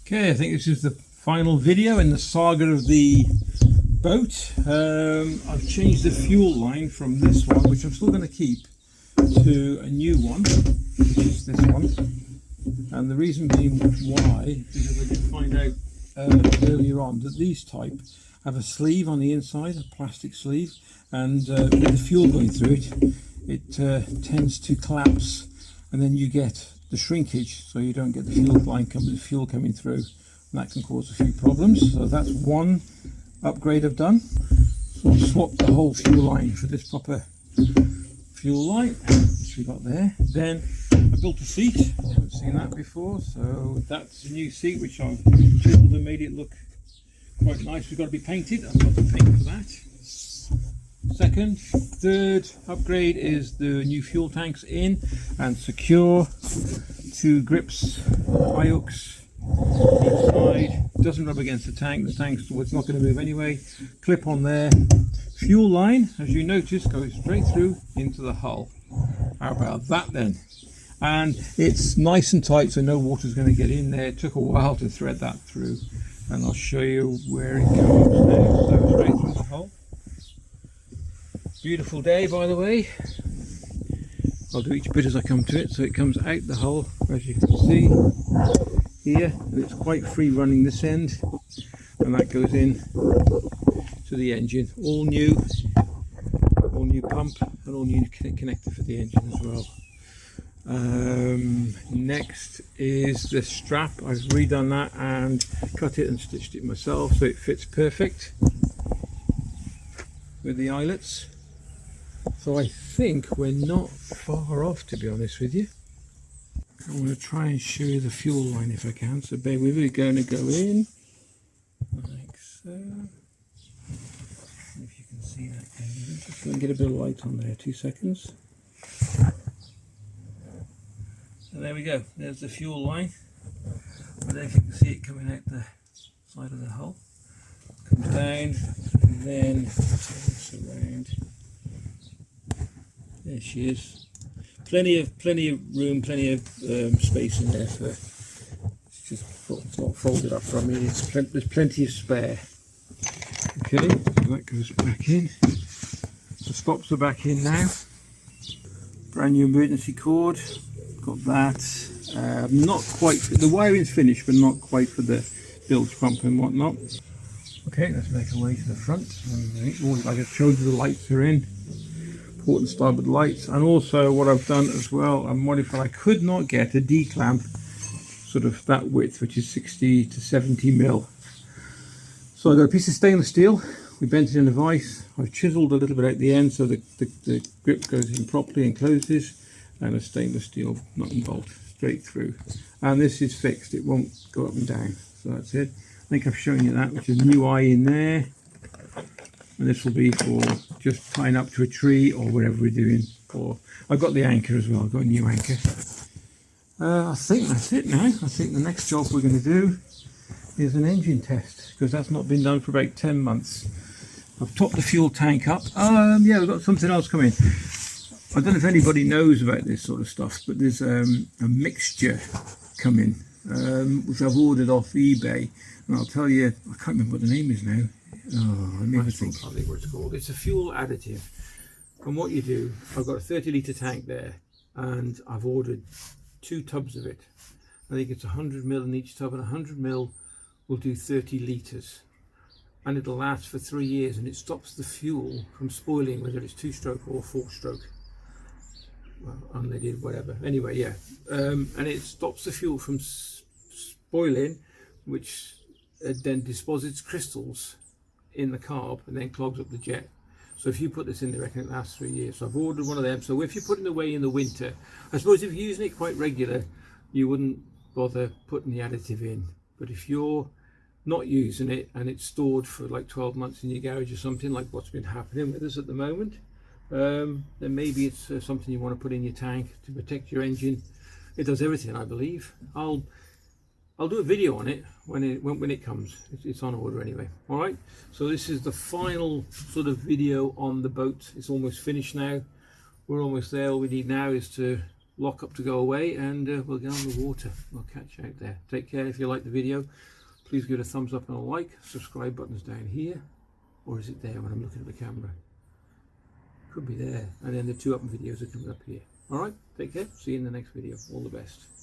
Okay, I think this is the final video in the saga of the boat. I've changed the fuel line from this one, which I'm still going to keep, to a new one, which is this one. And the reason being why, because I did find out earlier on that these type have a sleeve on the inside, a plastic sleeve, and with the fuel going through it tends to collapse, and then you get the shrinkage, so you don't get the fuel coming through, and that can cause a few problems. So that's one upgrade I've done. So I've swapped the whole fuel line for this proper fuel line, which we got there. Then I built a seat. I haven't seen that before, so that's a new seat which I've chiseled and made it look quite nice. We've got to be painted. I've got the paint for that. Third upgrade is the new fuel tanks in and secure. 2 grips, eye hooks each side. Doesn't rub against the tank. The tank's it's not going to move anyway. Clip on there. Fuel line, as you notice, goes straight through into the hull. How about that then? And it's nice and tight, so no water's going to get in there. It took a while to thread that through, and I'll show you where it goes now. So straight through the hull. Beautiful day, by the way. I'll do each bit as I come to it. So it comes out the hull, as you can see here, and it's quite free running this end, and that goes in to the engine. All new pump and all new connector for the engine as well. Next is the strap. I've redone that and cut it and stitched it myself, so it fits perfect with the eyelets. So I think we're not far off, to be honest with you. I'm going to try and show you the fuel line if I can. So bear with me, we're going to go in like so. If you can see that, just going to get a bit of light on there. 2 seconds. So there we go. There's the fuel line. I don't know if you can see it coming out the side of the hull. Comes down and then turns around. There she is. Plenty of room, plenty of space in there for. It's not folded up from me. There's plenty of spare. Okay, so that goes back in. The stops are back in now. Brand new emergency cord. Got that. Not quite. The wiring's finished, but not quite for the bilge pump and whatnot. Okay, let's make our way to the front. Like I showed you, the lights are in. Port and starboard lights, and also what I've done as well, I'm modified. I could not get a D-clamp sort of that width, which is 60 to 70 mil. So I got a piece of stainless steel. We bent it in a vise. I've chiseled a little bit at the end so the grip goes in properly and closes, and a stainless steel nut and bolt straight through. And this is fixed. It won't go up and down. So that's it. I think I've shown you that, which is a new eye in there. And this will be for just tying up to a tree or whatever we're doing. Or I've got the anchor as well. I've got a new anchor. I think that's it now. I think the next job we're going to do is an engine test, because that's not been done for about 10 months. I've topped the fuel tank up. Yeah, we've got something else coming. I don't know if anybody knows about this sort of stuff, but there's a mixture coming, which I've ordered off eBay. And I'll tell you, I can't remember what the name is now. Oh, I think what it's called. It's a fuel additive. And what you do, I've got a 30-litre tank there, and I've ordered 2 tubs of it. I think it's 100 mil in each tub, and 100 mil will do 30 litres. And it'll last for 3 years, and it stops the fuel from spoiling, whether it's 2-stroke or 4-stroke. Well, unleaded, whatever. Anyway, yeah. And it stops the fuel from spoiling, which then deposits crystals in the carb and then clogs up the jet. So if you put this in there, I reckon it lasts 3 years. So I've ordered one of them. So if you're putting it away in the winter, I suppose if you're using it quite regular, you wouldn't bother putting the additive in. But if you're not using it and it's stored for like 12 months in your garage or something, like what's been happening with us at the moment, then maybe it's something you want to put in your tank to protect your engine. It does everything, I believe. I'll do a video on it when it comes. It's on order anyway. All right. So this is the final sort of video on the boat. It's almost finished now. We're almost there. All we need now is to lock up to go away, and we'll get on the water. We'll catch you out there. Take care. If you like the video, please give it a thumbs up and a like. Subscribe button's down here, or is it there when I'm looking at the camera? Could be there. And then the 2 up videos are coming up here. All right, take care. See you in the next video. All the best.